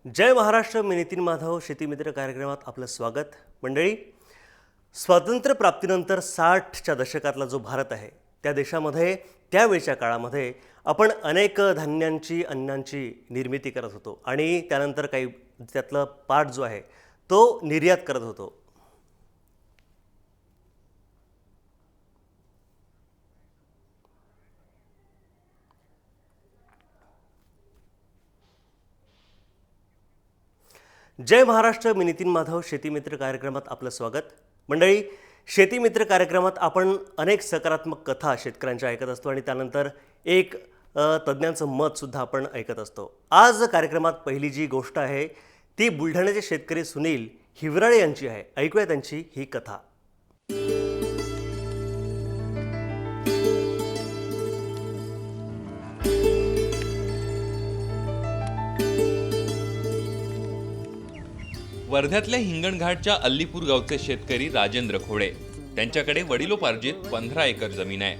जय महाराष्ट्र. मी नितीन माधव शेतीमित्र कार्यक्रमात आपलं स्वागत. मंडळी, स्वातंत्र्य प्राप्तीनंतर 60च्या दशकातला जो भारत आहे त्या देशामध्ये त्यावेळच्या काळामध्ये आपण अनेक धान्यांची अन्नांची निर्मिती करत होतो आणि त्यानंतर काही त्यातलं पार्ट जो आहे तो निर्यात करत होतो. जय महाराष्ट्र. मी नितीन माधव शेतीमित्र कार्यक्रमात आपलं स्वागत. मंडळी, शेतीमित्र कार्यक्रमात आपण अनेक सकारात्मक कथा शेतकऱ्यांच्या ऐकत असतो आणि त्यानंतर एक तज्ज्ञांचं मतसुद्धा आपण ऐकत असतो. आज कार्यक्रमात पहिली जी गोष्ट आहे ती बुलढाण्याचे शेतकरी सुनील हिवराळे यांची आहे. ऐकूया त्यांची ही कथा. वर्ध्यातल्या हिंगणघाटच्या अल्लीपूर गावचे शेतकरी राजेंद्र खोडे. त्यांच्याकडे वडिलोपार्जित 15 एकर जमीन आहे.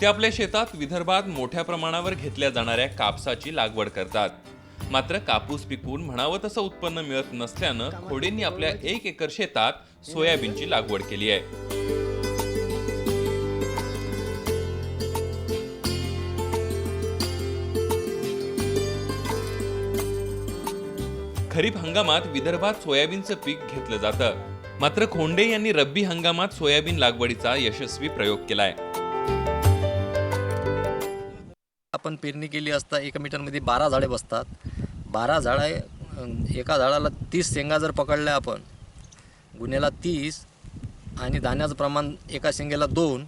ते आपल्या शेतात विदर्भात मोठ्या प्रमाणावर घेतल्या जाणाऱ्या कापसाची लागवड करतात. मात्र कापूस पिकवून म्हणावं तसं उत्पन्न मिळत नसल्यानं खोडेंनी आपल्या 1 एकर शेतात सोयाबीनची लागवड केली आहे. खरीप हंगामात विदर्भात सोयाबीनचं पीक घेतलं जातं. मात्र खोंडे यांनी रब्बी हंगामात सोयाबीन लागवडीचा यशस्वी प्रयोग केलाय. आपण पेरणी केली असता 1 मीटरमध्ये 12 झाडे बसतात. 12 झाडे एका झाडाला 30 शेंगा जर पकडल्या आपण गुन्ह्याला 30 आणि दाण्याचं प्रमाण एका शेंग्याला 2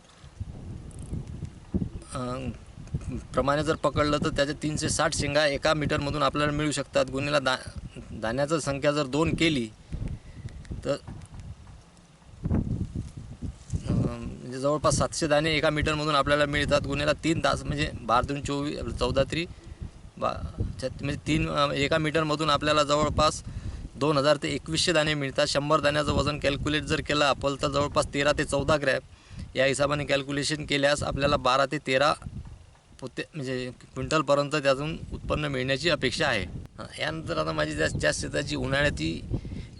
प्रमाणे जर पकडलं तर त्याच्या 360 शेंगा एका मीटरमधून आपल्याला मिळू शकतात. गुन्ह्याला दाण्याची संख्या जर 2 केली तर म्हणजे जवळपास 700 दाणे एका मीटरमधून आपल्याला मिळतात. गुन्ह्याला 3 तास म्हणजे 12 × 24 14 3 म्हणजे 3 एका मीटरमधून आपल्याला जवळपास 2000 ते 2100 दाणे मिळतात. 100 दाण्याचं वजन कॅल्क्युलेट जर केलं आपण तर जवळपास 13 ते 14 ग्रॅम या हिशोबाने कॅल्क्युलेशन केल्यास आपल्याला 12 ते 13 पोते म्हणजे क्विंटलपर्यंत त्यातून उत्पन्न मिळण्याची अपेक्षा आहे. यानंतर आता माझी जास्त शेताची उन्हाळ्याची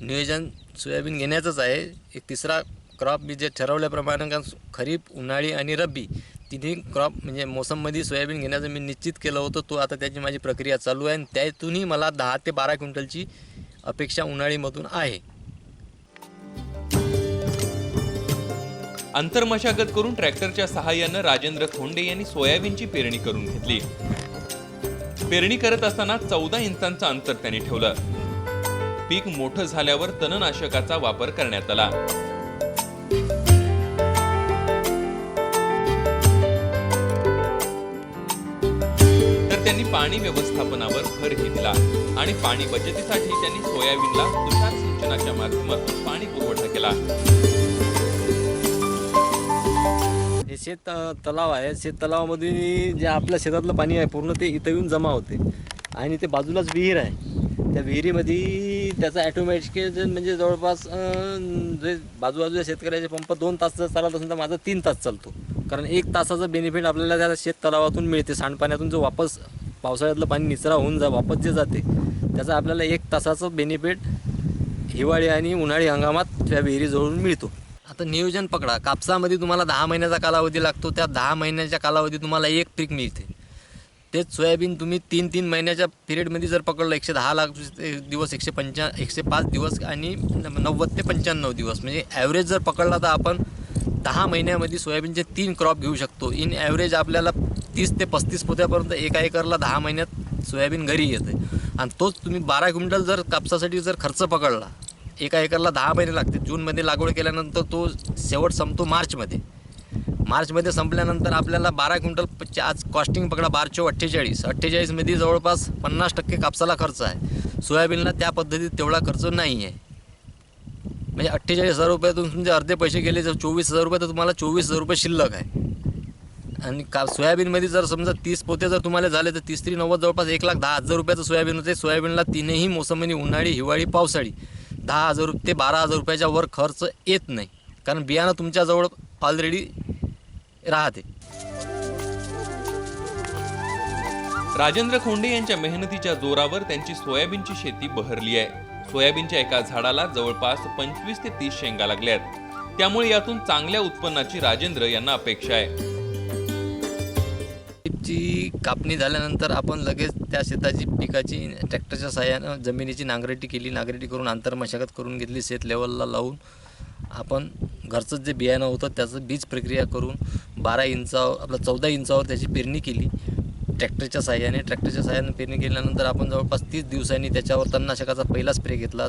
नियोजन सोयाबीन घेण्याचंच आहे. एक तिसरा क्रॉप मी जे ठरवल्याप्रमाणे कारण खरीप, उन्हाळी आणि रब्बी तिन्ही क्रॉप म्हणजे मोसममध्ये सोयाबीन घेण्याचं मी निश्चित केलं होतं. तो आता त्याची माझी प्रक्रिया चालू आहे आणि त्यातूनही मला 10 ते 12 क्विंटलची अपेक्षा उन्हाळीमधून आहे. अंतर्मशागत करून ट्रॅक्टरच्या सहाय्यानं राजेंद्र खोंडे यांनी सोयाबीनची पेरणी करून घेतली. पेरणी करत असताना 14 इंचांचं अंतर त्यांनी ठेवलं. पीक मोठं झाल्यावर तणनाशकाचा वापर करण्यात आला. तर त्यांनी पाणी व्यवस्थापनावर भरही दिला आणि पाणी बचतीसाठी त्यांनी सोयाबीनला तुषार सिंचनाच्या माध्यमातून पाणी पुरवठा केला. हे शेत तलाव आहे. शेत तलावामध्ये जे आपल्या शेतातलं पाणी आहे पूर्ण ते इथं येऊन जमा होते आणि ते बाजूलाच विहीर आहे. त्या विहिरीमध्ये त्याचा ॲटोमॅटिक म्हणजे जवळपास जे बाजूबाजूच्या शेतकऱ्याचे पंप 2 तास जर चालत असेल तर माझा 3 तास चालतो. कारण 1 तासाचा बेनिफिट आपल्याला त्या शेत तलावातून मिळते. सांडपाण्यातून जो वापस पावसाळ्यातलं पाणी निचरा होऊन वापस जे जाते त्याचा आपल्याला 1 तासाचं बेनिफिट हिवाळी आणि उन्हाळी हंगामात त्या विहिरीजवळून मिळतो. आता नियोजन पकडा. कापसामध्ये तुम्हाला 10 महिन्याचा कालावधी लागतो. त्या 10 महिन्याच्या कालावधी तुम्हाला 1 पीक मिळते. तेच सोयाबीन तुम्ही 3 महिन्याच्या पिरियडमध्ये जर पकडलं 110 लाख दिवस 105 दिवस आणि 90 ते 95 दिवस म्हणजे ॲव्हरेज जर पकडला तर आपण 10 महिन्यामध्ये सोयाबीनचे 3 क्रॉप घेऊ शकतो. इन ॲव्हरेज आपल्याला 30 ते 35 पोत्यापर्यंत एका एकरला 10 महिन्यात सोयाबीन घरी येते. आणि तोच तुम्ही 12 क्विंटल जर कापसासाठी जर खर्च पकडला, एका एकरला 10 महिने लागते. जूनमध्ये लागवड केल्यानंतर तो शेवट संपतो मार्चमध्ये संपल्यानंतर आपल्याला 12 क्विंटल आज कॉस्टिंग पकडा 12×48 48मध्ये जवळपास 50% कापसाला खर्च आहे. सोयाबीनला त्या पद्धतीत तेवढा खर्च नाही आहे. म्हणजे 48,000 रुपयातून तुमचे अर्धे पैसे गेले जर 24,000 रुपये तर तुम्हाला 24,000 रुपये शिल्लक आहे. आणि सोयाबीनमध्ये जर समजा 30 पोते जर तुम्हाला झाले तर 30 × 90 जवळपास 1,10,000 रुपयाचं सोयाबीन होते. सोयाबीनला तीनही मोसममध्ये उन्हाळी, हिवाळी, पावसाळी 10,000 ते 12,000 रुपयाच्या वर खर्च येत नाही. कारण बियाणं तुमच्याजवळ ऑलरेडी राहते. राजेंद्र खोंडे यांच्या मेहनतीच्या जोरावर त्यांची सोयाबीनची शेती बहरली आहे. सोयाबीनच्या एका झाडाला जवळपास 25 ते 30 शेंगा लागल्यात. त्यामुळे यातून चांगल्या उत्पन्नाची राजेंद्र यांना अपेक्षा आहे. ची कापणी झाल्यानंतर आपण लगेच त्या शेताची पिकाची ट्रॅक्टरच्या साहाय्यानं जमिनीची नांगरटी केली. नांगरटी करून आंतरमशागत करून घेतली. शेत लेवलला लावून आपण घरचंच जे बियाणं होतं त्याचं बीज प्रक्रिया करून 12 इंचावर आपलं 14 इंचावर त्याची पेरणी केली ट्रॅक्टरच्या साहाय्याने पेरणी केल्यानंतर आपण जवळपास 30 दिवसांनी त्याच्यावर तणनाशकाचा पहिला स्प्रे घेतला.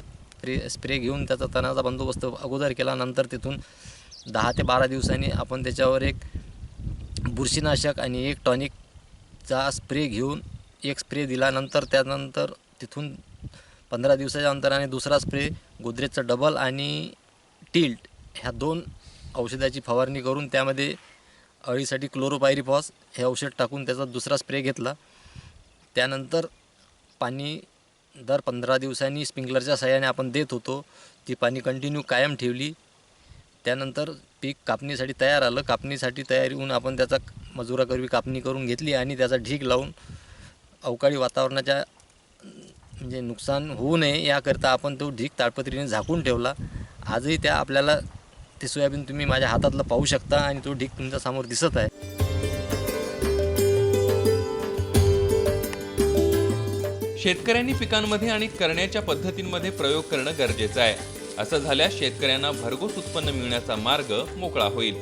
स्प्रे घेऊन त्याचा तणाचा बंदोबस्त अगोदर केला. नंतर तिथून 10 ते 12 दिवसांनी आपण त्याच्यावर एक बुरशीनाशक आणि एक टॉनिकचा स्प्रे घेऊन एक स्प्रे दिला. त्यानंतर तिथून 15 दिवसाच्या अंतराने दुसरा स्प्रे गोदरेजचा डबल आणि टिल्ट ह्या 2 औषधाची फवारणी करून त्यामध्ये अळीसाठी क्लोरोपायरिफॉस हे औषध टाकून त्याचा दुसरा स्प्रे घेतला. त्यानंतर पाणी दर 15 दिवसांनी स्प्रिंकलरच्या साहाय्याने आपण देत होतो. ती पाणी कंटिन्यू कायम ठेवली. त्यानंतर पीक कापणीसाठी तयार आलं. कापणीसाठी तयारी होऊन आपण त्याचा मजुराकरवी कापणी करून घेतली आणि त्याचा ढीग लावून अवकाळी वातावरणाच्या म्हणजे नुकसान होऊ नये याकरता आपण तो ढीग ताडपत्रीने झाकून ठेवला. आजही त्या आपल्याला ते सोयाबीन तुम्ही माझ्या हातातलं पाहू शकता आणि तो ढीग तुमच्या समोर दिसत आहे. शेतकऱ्यांनी पिकांमध्ये आणि करण्याच्या पद्धतींमध्ये प्रयोग करणं गरजेचं आहे. असं झाल्यास शेतकऱ्यांना भरघोस उत्पन्न मिळण्याचा मार्ग मोकळा होईल.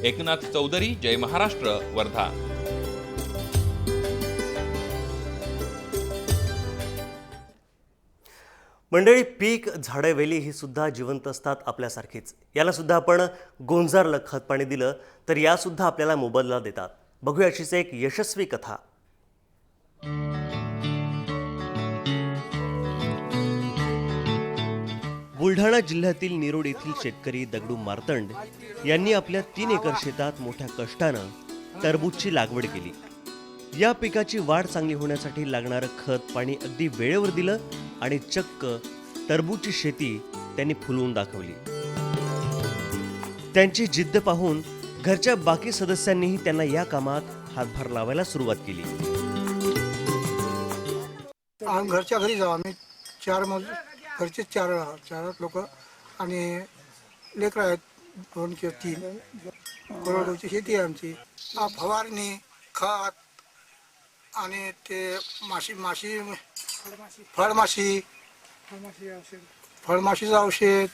एकनाथ चौधरी, जय महाराष्ट्र, वर्धा. मंडळी, पीक, झाडं, वेली ही सुद्धा जिवंत असतात आपल्यासारखीच. याला सुद्धा आपण गोंजारलं, खत पाणी दिलं तर यासुद्धा आपल्याला मोबदला देतात. बघूया अशीच एक यशस्वी कथा. बुलढाणा जिल्ह्यातील निरोड येथील शेतकरी दगडू मार्तंड यांनी आपल्या 3 एकर शेतात मोठ्या कष्टानं टरबूजची लागवड केली. या पिकाची वाढ चांगली होण्यासाठी लागणारं खत पाणी अगदी वेळेवर दिलं आणि चक्क टरबूजची शेती त्यांनी फुलवून दाखवली. त्यांची जिद्द पाहून घरच्या बाकी सदस्यांनीही त्यांना या कामात हातभार लावायला सुरुवात केली. घरच्या घरी जाऊ आम्ही 4 मजूर, घरचे 4 लोक आणि लेकरं आहेत 2 किंवा 3. कोरडवाहूची शेती आहे आमची. फवारणी, खत आणि ते फळमाशीचं औषध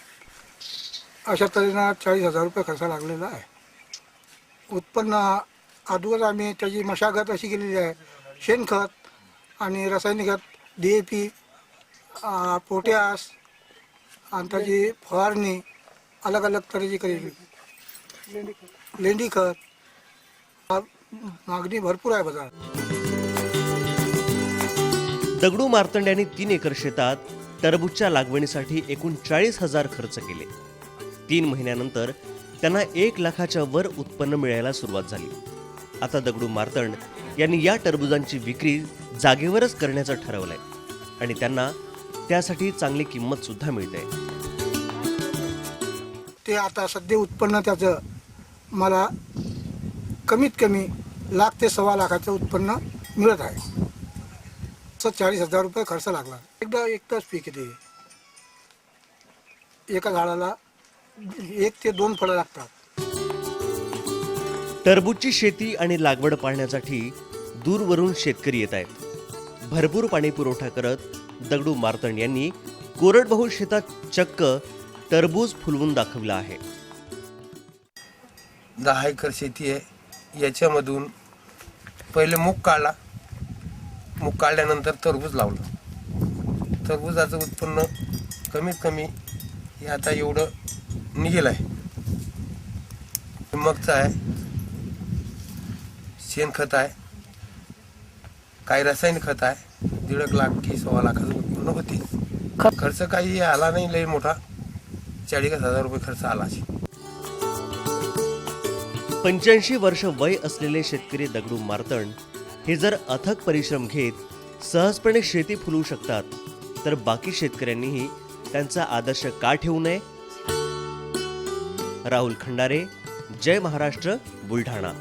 अशा तऱ्हेनं 40,000 रुपये खर्च लागलेला आहे. उत्पन्न अगोदर आम्ही त्याची मशागत अशी केलेली आहे. शेणखत आणि रासायनिक खत, DAP, पोटॅश आणि त्याची फवारणी अलग अलग तऱ्हेची केलेली. लेंडी खत मागणी भरपूर आहे बाजारात. दगडू मार्तंड यांनी 3 एकर शेतात टरबूजच्या लागवडीसाठी एकूण 40,000 खर्च केले. 3 महिन्यानंतर त्यांना 1 लाखाच्या वर उत्पन्न मिळायला सुरुवात झाली. आता दगडू मार्तंड यांनी या टरबुजांची विक्री जागेवरच करण्याचं ठरवलंय आणि त्यांना त्यासाठी चांगली किंमत सुद्धा मिळते. ते आता सध्या उत्पन्न त्याचं मला कमीत कमी 1 लाख ते 1.25 लाखाचं उत्पन्न मिळत आहे. 40,000 रुपये खर्च लागला. एकदाच पीक येते. एका झाडाला 1 ते 2 फळं लागतात. टरबूजची शेती आणि लागवड पाहण्यासाठी दूरवरून शेतकरी येत आहेत. भरपूर पाणी पुरवठा करत दगडू मार्तंड यांनी कोरडवाहू शेतात चक्क टरबूज फुलवून दाखवलं आहे. 10 एकर शेती आहे. याच्यामधून पहिले मूग काढला. मूग काढल्यानंतर टरबूज लावलं. टरबुजाचं उत्पन्न कमीत कमी हे आता एवढं निघेल आहे. मगचं आहे, शेणखत आहे, काही रासायनिक खत आहे. 1.5 लाख की 1.25 लाखाचं उत्पन्न होते. खर्च काही आला नाही लय मोठा. 40,000 रुपये खर्च आला. 85 वर्ष वय असलेले शेतकरी दगडू मार्तंड हे जर अथक परिश्रम घेत सहजपणे शेती फुलवू शकतात तर बाकी शेतकऱ्यांनीही त्यांचा आदर्श का ठेवू नये. राहुल खंडारे, जय महाराष्ट्र बुलढाणा.